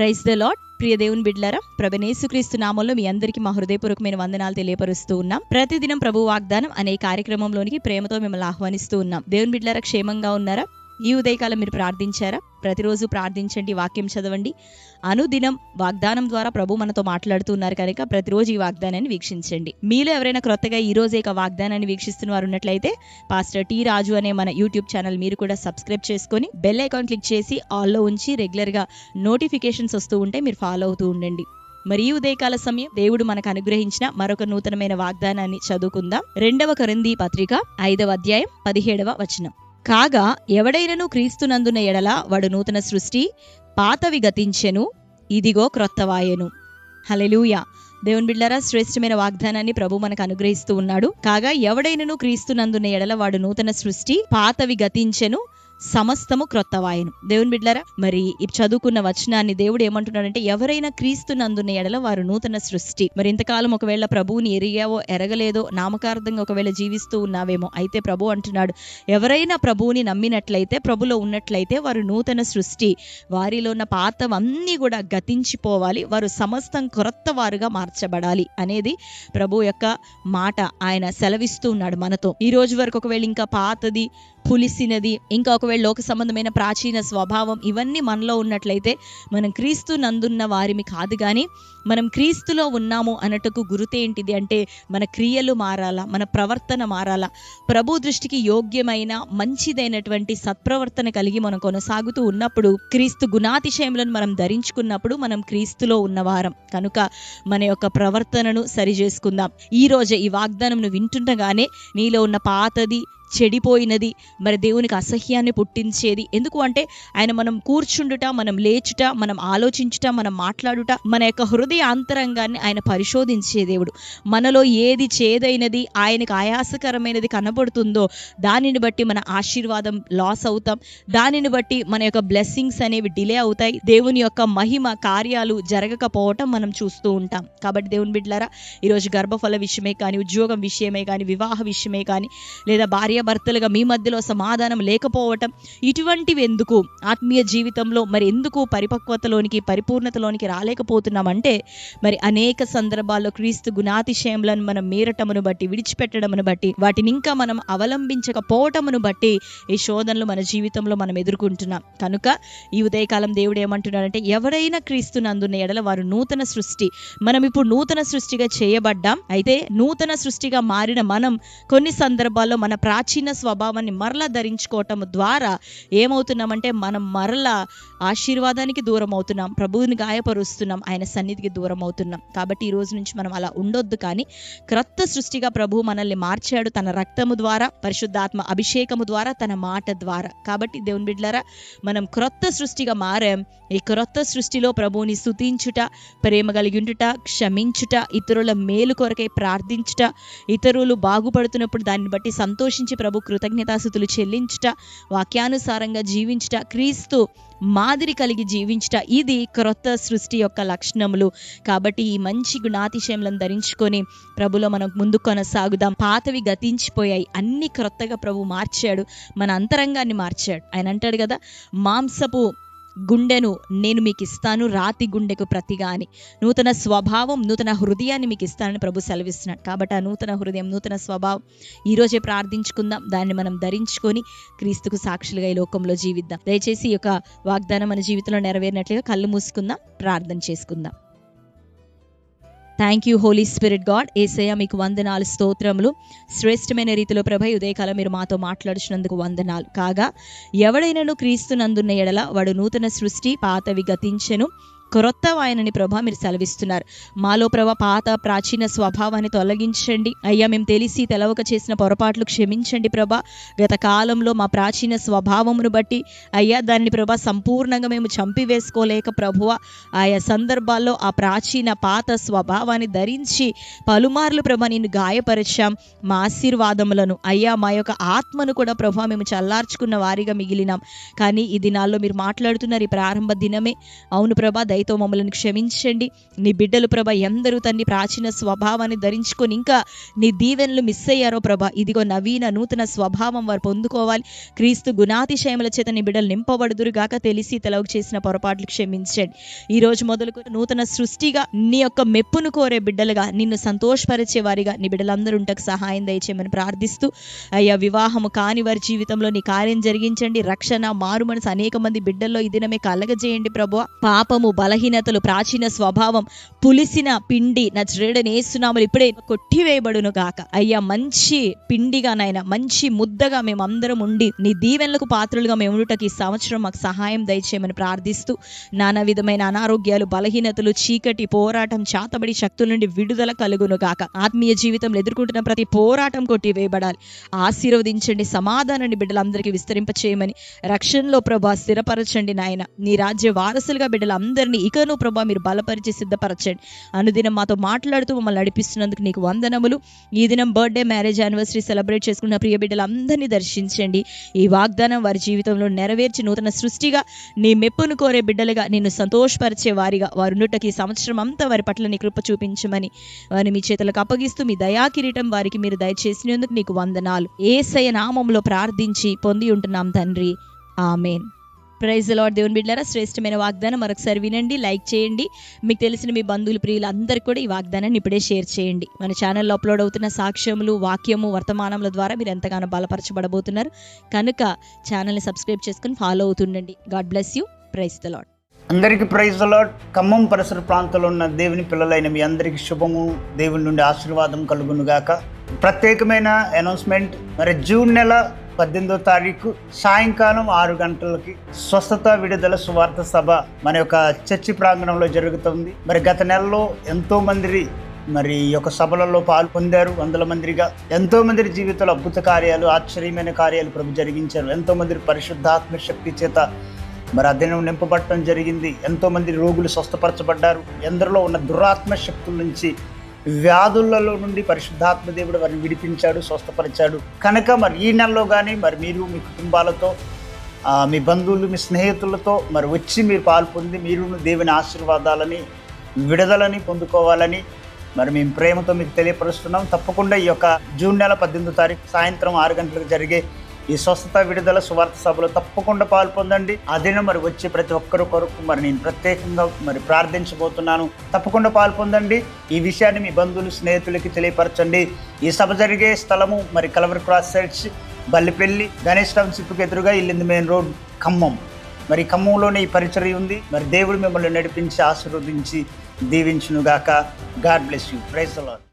Praise the lord. ప్రియ దేవుని బిడ్డలారా, ప్రభువైన యేసుక్రీస్తు నామములో మీ అందరికీ మా హృదయపూర్వకమైన వందనాలు తెలియపరుస్తూ ఉన్నాం. ప్రతిదినం ప్రభు వాగ్దానం అనే కార్యక్రమంలోనికి ప్రేమతో మిమ్మల్ని ఆహ్వానిస్తూ ఉన్నాం. దేవుని బిడ్డలారా, క్షేమంగా ఉన్నారా? ఈ ఉదయకాలం మీరు ప్రార్థించారా? ప్రతిరోజు ప్రార్థించండి, వాక్యం చదవండి. అనుదినం వాగ్దానం ద్వారా ప్రభు మనతో మాట్లాడుతున్నారు కనుక ప్రతిరోజు ఈ వాగ్దానాన్ని వీక్షించండి. మీలో ఎవరైనా క్రొత్తగా ఈ రోజే ఇక వాగ్దానాన్ని వీక్షిస్తున్న వారు ఉన్నట్లయితే పాస్టర్ టి రాజు అనే మన యూట్యూబ్ ఛానల్ మీరు కూడా సబ్స్క్రైబ్ చేసుకొని బెల్ ఐకాన్ క్లిక్ చేసి ఆల్లో ఉంచి రెగ్యులర్గా నోటిఫికేషన్స్ వస్తూ ఉంటే మీరు ఫాలో అవుతూ ఉండండి. మరి ఈ ఉదయకాల సమయం దేవుడు మనకు అనుగ్రహించిన మరొక నూతనమైన వాగ్దానాన్ని చదువుకుందాం. 2 కొరింథీ పత్రిక 5వ అధ్యాయం 17వ వచనం. కాగా ఎవడైనను క్రీస్తునందున ఎడల వాడు నూతన సృష్టి, పాతవి గతించెను, ఇదిగో క్రొత్తవాయెను. హల్లెలూయా. దేవుని బిడ్డలారా, శ్రేష్టమైన వాగ్దానాన్ని ప్రభు మనకు అనుగ్రహిస్తూ ఉన్నాడు. కాగా ఎవడైనను క్రీస్తునందున ఎడల వాడు నూతన సృష్టి, పాతవి గతించెను, సమస్తము క్రొత్తవాయెను. దేవుని బిడ్డలారా, మరి ఈ చదువుకున్న వచనాన్ని దేవుడు ఏమంటున్నాడంటే, ఎవరైనా క్రీస్తునందున ఎడల వారు నూతన సృష్టి. మరి ఇంతకాలం ఒకవేళ ప్రభువుని ఎరిగావో ఎరగలేదో, నామకార్థంగా ఒకవేళ జీవిస్తూ ఉన్నావేమో, అయితే ప్రభు అంటున్నాడు, ఎవరైనా ప్రభువుని నమ్మినట్లయితే, ప్రభులో ఉన్నట్లయితే వారు నూతన సృష్టి. వారిలో ఉన్న పాతవన్నీ కూడా గతించిపోవాలి, వారు సమస్తం క్రొత్త వారుగా మార్చబడాలి అనేది ప్రభు యొక్క మాట. ఆయన సెలవిస్తూ ఉన్నాడు మనతో. ఈ రోజు వరకు ఒకవేళ ఇంకా పాతది, పులిసినది, ఇంకా ఒకవేళ లోక సంబంధమైన ప్రాచీన స్వభావం ఇవన్నీ మనలో ఉన్నట్లయితే మనం క్రీస్తు నందున్న వారిమి కాదు. కానీ మనం క్రీస్తులో ఉన్నాము అన్నట్టుకు గుర్తేంటిది అంటే, మన క్రియలు మారాలా, మన ప్రవర్తన మారాలా, ప్రభు దృష్టికి యోగ్యమైన మంచిదైనటువంటి సత్ప్రవర్తన కలిగి మనం కొనసాగుతూ ఉన్నప్పుడు, క్రీస్తు గుణాతిశయములను మనం ధరించుకున్నప్పుడు మనం క్రీస్తులో ఉన్నవారం కనుక మన యొక్క ప్రవర్తనను సరి చేసుకుందాం. ఈ రోజే ఈ వాగ్దానం వింటుండగానే నీలో ఉన్న పాతది, చెడిపోయినది, మరి దేవునికి అసహ్యాన్ని పుట్టించేది ఎందుకు అంటే, ఆయన మనం కూర్చుండుట, మనం లేచుట, మనం ఆలోచించుట, మనం మాట్లాడుట, మన యొక్క హృదయ అంతరంగాన్ని ఆయన పరిశోధించే దేవుడు. మనలో ఏది చేదైనది, ఆయనకు ఆయాసకరమైనది కనబడుతుందో దానిని బట్టి మన ఆశీర్వాదం లాస్ అవుతాం. దానిని బట్టి మన యొక్క బ్లెస్సింగ్స్ అనేవి డిలే అవుతాయి. దేవుని యొక్క మహిమ కార్యాలు జరగకపోవటం మనం చూస్తూ ఉంటాం. కాబట్టి దేవుని బిడ్డలారా, ఈరోజు గర్భఫల విషయమే కానీ, ఉద్యోగం విషయమే కానీ, వివాహ విషయమే కానీ, లేదా భర్తలుగా మీ మధ్యలో సమాధానం లేకపోవటం, ఇటువంటివి ఎందుకు ఆత్మీయ జీవితంలో మరి ఎందుకు పరిపక్వతలోనికి, పరిపూర్ణతలోనికి రాలేకపోతున్నామంటే, మరి అనేక సందర్భాల్లో క్రీస్తు గుణాతిశయములను మనం మీరటమును బట్టి, విడిచిపెట్టడమును బట్టి, వాటిని ఇంకా మనం అవలంబించకపోవటమును బట్టి ఈ శోధనలు మన జీవితంలో మనం ఎదుర్కొంటున్నాం. కనుక ఈ ఉదయకాలం దేవుడు ఏమంటున్నాడంటే, ఎవరైనా క్రీస్తునందున్న ఎడల వారు నూతన సృష్టి. మనం ఇప్పుడు నూతన సృష్టిగా చేయబడ్డాం. అయితే నూతన సృష్టిగా మారిన మనం కొన్ని సందర్భాల్లో మన ప్రాచీన స్వభావాన్ని మరలా ధరించుకోవటం ద్వారా ఏమవుతున్నామంటే, మనం మరలా ఆశీర్వాదానికి దూరం అవుతున్నాం, ప్రభువుని గాయపరుస్తున్నాం, ఆయన సన్నిధికి దూరం అవుతున్నాం. కాబట్టి ఈ రోజు నుంచి మనం అలా ఉండొద్దు. కానీ క్రొత్త సృష్టిగా ప్రభువు మనల్ని మార్చాడు, తన రక్తము ద్వారా, పరిశుద్ధాత్మ అభిషేకము ద్వారా, తన మాట ద్వారా. కాబట్టి దేవుని బిడ్డలారా, మనం క్రొత్త సృష్టిగా మారాం. ఈ క్రొత్త సృష్టిలో ప్రభువుని స్తుతించుట, ప్రేమ కలిగి ఉండుట, క్షమించుట, ఇతరుల మేలు కొరకై ప్రార్థించుట, ఇతరులు బాగుపడుతున్నప్పుడు దాన్ని బట్టి సంతోషించి ప్రభు కృతజ్ఞతాస్తుతులు చెల్లించుట, వాక్యానుసారంగా జీవించుట, క్రీస్తు మాదిరి కలిగి జీవించుట, ఇది క్రొత్త సృష్టి యొక్క లక్షణములు. కాబట్టి ఈ మంచి గుణాతిశయములను ధరించుకొని ప్రభులో మనం ముందు కొనసాగుదాం. పాతవి గతించిపోయాయి, అన్ని క్రొత్తగా ప్రభు మార్చాడు, మన అంతరంగాన్ని మార్చాడు. ఆయన అంటాడు కదా, మాంసపు గుండెను నేను మీకు ఇస్తాను, రాతి గుండెకు ప్రతిగా అని. నూతన స్వభావం, నూతన హృదయాన్ని మీకు ఇస్తానని ప్రభు సెలవిస్తున్నాడు. కాబట్టి ఆ నూతన హృదయం, నూతన స్వభావం ఈరోజే ప్రార్థించుకుందాం. దాన్ని మనం ధరించుకొని క్రీస్తుకు సాక్షులుగా ఈ లోకంలో జీవిద్దాం. దయచేసి ఈ యొక్క వాగ్దానం మన జీవితంలో నెరవేరినట్లుగా కళ్ళు మూసుకుందాం, ప్రార్థన చేసుకుందాం. Thank you holy spirit God. Yesayya మీకు వందనాలు, స్తోత్రములు. శ్రేష్టమైన రీతిలో ప్రభు ఉదయకాలం మీరు మాతో మాట్లాడుచున్నందుకు వందనాలు. కాగా ఎవడైనను క్రీస్తునందున్న ఎడల వాడు నూతన సృష్టి, పాతవి గతించెను, క్రొత్తవాయనని ప్రభా మీరు సెలవిస్తున్నారు. మాలో ప్రభా పాత ప్రాచీన స్వభావాన్ని తొలగించండి అయ్యా. మేము తెలిసి తెలవక చేసిన పొరపాట్లు క్షమించండి ప్రభా. గత కాలంలో మా ప్రాచీన స్వభావమును బట్టి అయ్యా దాన్ని ప్రభా సంపూర్ణంగా మేము చంపివేసుకోలేక ప్రభువ, ఆయా సందర్భాల్లో ఆ ప్రాచీన పాత స్వభావాన్ని ధరించి పలుమార్లు ప్రభా నిన్ను గాయపరిచాం. మా ఆశీర్వాదములను అయ్యా, మా యొక్క ఆత్మను కూడా ప్రభా మేము చల్లార్చుకున్న వారిగా మిగిలినాం. కానీ ఈ దినాల్లో మీరు మాట్లాడుతున్నారు, ఈ ప్రారంభ దినమే. అవును ప్రభా, దయతో మమ్మల్ని క్షమించండి. నీ బిడ్డలు ప్రభా ఎందరూ తండ్రి ప్రాచీన స్వభావాన్ని ధరించుకొని ఇంకా నీ దీవెనలు మిస్ అయ్యారో ప్రభా, ఇదిగో నవీన నూతన స్వభావం వారు పొందుకోవాలి. క్రీస్తు గుణాతిశయముల చేత నీ బిడ్డలు నింపబడుదురు గాక. తెలిసి తెలవక చేసిన పొరపాట్లు క్షమించండి. ఈ రోజు మొదలుకు నూతన సృష్టిగా నీ యొక్క మెప్పును కోరే బిడ్డలుగా, నిన్ను సంతోషపరిచే వారిగా నీ బిడ్డలందరూ ఉంటకు సహాయం దయచేయమని ప్రార్థిస్తూ, అయ్యా వివాహము కాని వారి జీవితంలో నీ కార్యం జరిగించండి. రక్షణ, మారు మనసు అనేక మంది బిడ్డల్లో ఈ దినమే కలగజేయండి ప్రభువా. పాపము, బలహీనతలు, ప్రాచీన స్వభావం, పులిసిన పిండి నజరేయుడైన యేసునామములో ఇప్పుడే కొట్టివేయబడును గాక. అయ్యా మంచి పిండిగా నాయన, మంచి ముద్దగా మేమందరం ఉండి నీ దీవెనలకు పాత్రలుగా మేము ఉండుటకు ఈ సంవత్సరం మాకు సహాయం దయచేయమని ప్రార్థిస్తూ, నానా విధమైన అనారోగ్యాలు, బలహీనతలు, చీకటి, పోరాటం, చాతబడి శక్తుల నుండి విడుదల కలుగును గాక. ఆత్మీయ జీవితంలో ఎదుర్కొంటున్న ప్రతి పోరాటం కొట్టివేయబడాలి. ఆశీర్వదించండి, సమాధానాన్ని బిడ్డలందరికీ విస్తరింపచేయమని, రక్షణలో ప్రభా స్థిరపరచండి నాయన. నీ రాజ్య వారసులుగా బిడ్డలందరినీ ఇకను ప్రభా మీరు బలపరిచి సిద్ధపరచండి. అనుదినం మాతో మాట్లాడుతూ మమ్మల్ని నడిపిస్తున్నందుకు నీకు వందనములు. ఈ దినం బర్త్డే, మ్యారేజ్ యానివర్సరీ సెలబ్రేట్ చేసుకున్న ప్రియ బిడ్డలందరినీ దర్శించండి. ఈ వాగ్దానం వారి జీవితంలో నెరవేర్చి నూతన సృష్టిగా నీ మెప్పును కోరే బిడ్డలుగా, నిన్ను సంతోషపరిచే వారిగా వారు ఉన్నట్టుకి ఈ సంవత్సరం అంతా వారి పట్ల నీ కృప చూపించమని వారిని మీ చేతులకు అప్పగిస్తూ, మీ దయా కిరీటం వారికి మీరు దయచేసినందుకు నీకు వందనాలు. యేసయ్య నామములో ప్రార్థించి పొంది ఉంటున్నాం తండ్రి, ఆమేన్. Praise the lord. దేవుని బిడ్డలారా, శ్రేష్టమైన వాగ్దానం మరొకసారి వినండి, లైక్ చేయండి. మీకు తెలిసిన మీ బంధువులు, ప్రియులు అందరికీ కూడా ఈ వాగ్దానాన్ని ఇప్పుడే షేర్ చేయండి. మన ఛానల్లో అప్లోడ్ అవుతున్న సాక్ష్యములు, వాక్యము, వర్తమానముల ద్వారా మీరు ఎంతగానో బలపరచబడబోతున్నారు కనుక ఛానల్ని సబ్స్క్రైబ్ చేసుకుని ఫాలో అవుతుండండి. God bless you. Praise the Lord. అందరికీ ప్రైజ్ ది లార్డ్. ఖమ్మం పరిసర ప్రాంతంలో ఉన్న దేవుని పిల్లలైన మీ అందరికీ శుభము, దేవుని నుండి ఆశీర్వాదం కలుగును గాక. ప్రత్యేకమైన అనౌన్స్మెంట్, మరి జూన్ నెల 18వ తారీఖు సాయంకాలం 6 గంటలకి స్వస్థత విడుదల సువార్త సభ మన యొక్క చర్చి ప్రాంగణంలో జరుగుతుంది. మరి గత నెలలో ఎంతో మంది మరి ఈ యొక్క సభలలో పాల్పొందారు. 100 మందిగా ఎంతో మంది జీవితంలో అద్భుత కార్యాలు, ఆశ్చర్యమైన కార్యాలు ప్రభు జరిగించారు. ఎంతో మంది పరిశుద్ధాత్మ శక్తి చేత మరి అధ్యయనం నింపబడటం జరిగింది. ఎంతో మంది రోగులు స్వస్థపరచబడ్డారు. ఎందరిలో ఉన్న దురాత్మ శక్తుల నుంచి, వ్యాధులలో నుండి పరిశుద్ధాత్మ దేవుడు వారిని విడిపించాడు, స్వస్థపరిచాడు. కనుక మరి ఈ నెలలో కానీ మరి మీరు మీ కుటుంబాలతో, మీ బంధువులు, మీ స్నేహితులతో మరి వచ్చి మీరు పాల్పొంది మీరు దేవుని ఆశీర్వాదాలని, విడుదలని పొందుకోవాలని మరి మేము ప్రేమతో మీకు తెలియపరుస్తున్నాం. తప్పకుండా ఈ యొక్క జూన్ నెల 18వ తారీఖు సాయంత్రం 6 గంటలకు జరిగే ఈ స్వస్థత విడుదల సువార్త సభలో తప్పకుండా పాల్పొందండి. అదేనా మరి వచ్చే ప్రతి ఒక్కరి కొరకు మరి నేను ప్రత్యేకంగా మరి ప్రార్థించబోతున్నాను. తప్పకుండా పాల్పొందండి. ఈ విషయాన్ని మీ బంధువులు, స్నేహితులకి తెలియపరచండి. ఈ సభ జరిగే స్థలము మరి కలవరి క్రాస్ సైడ్స్, బల్లిపల్లి, గణేష్ టౌన్షిప్కి ఎదురుగా ఇల్లింది మెయిన్ రోడ్, ఖమ్మం. మరి ఖమ్మంలోనే ఈ పరిచర్య ఉంది. మరి దేవుడు మిమ్మల్ని నడిపించి ఆశీర్వదించి దీవించునుగాక. God bless you. Praise the lord.